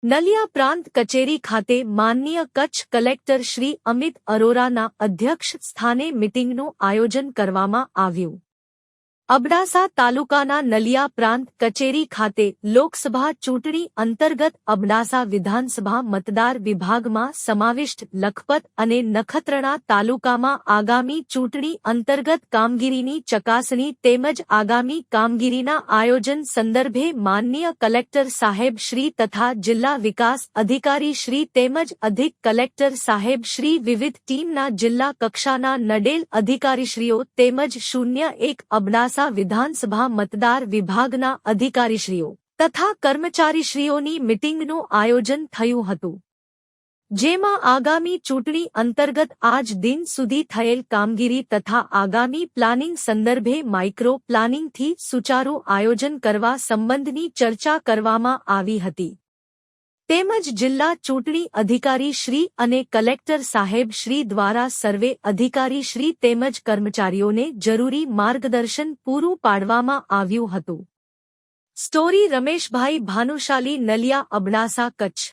નલિયા પ્રાંત કચેરી ખાતે માનનીય કચ્છ કલેક્ટર શ્રી અમિત અરોરાના અધ્યક્ષ સ્થાને મીટિંગનું આયોજન કરવામાં આવ્યું. અબડાસા તાલુકાના નલિયા પ્રાંત કચેરી ખાતે લોકસભા ચૂંટણી અંતર્ગત અબડાસા વિધાનસભા મતદાર વિભાગમાં સમાવિષ્ટ લખપત અને નખત્રાણા તાલુકામાં આગામી ચૂંટણી અંતર્ગત કામગીરીની ચકાસણી તેમજ આગામી કામગીરીના આયોજન સંદર્ભે માનનીય કલેક્ટર સાહેબ શ્રી તથા જિલ્લા વિકાસ અધિકારી શ્રી તેમજ અધિક કલેક્ટર સાહેબ શ્રી વિવિધ ટીમના જિલ્લા કક્ષાના નડેલ અધિકારીશ્રીઓ તેમજ 01 અબડાસા વિધાનસભા મતદાર વિભાગના અધિકારીશ્રીઓ તથા કર્મચારીશ્રીઓની મીટિંગનું આયોજન થયું હતું, જેમાં આગામી ચૂંટણી અંતર્ગત આજ દિન સુધી થયેલ કામગીરી તથા આગામી પ્લાનિંગ સંદર્ભે માઇક્રો પ્લાનિંગથી સુચારુ આયોજન કરવા સંબંધની ચર્ચા કરવામાં આવી હતી. તેમજ જિલ્લા ચૂંટણી અધિકારી શ્રી અને કલેક્ટર સાહેબ શ્રી દ્વારા સર્વે અધિકારી શ્રી તેમજ કર્મચારીઓને જરૂરી માર્ગદર્શન પૂરું પાડવામાં આવ્યું હતું. સ્ટોરી રમેશભાઈ ભાનુશાલી, નલિયા, અબડાસા, કચ્છ.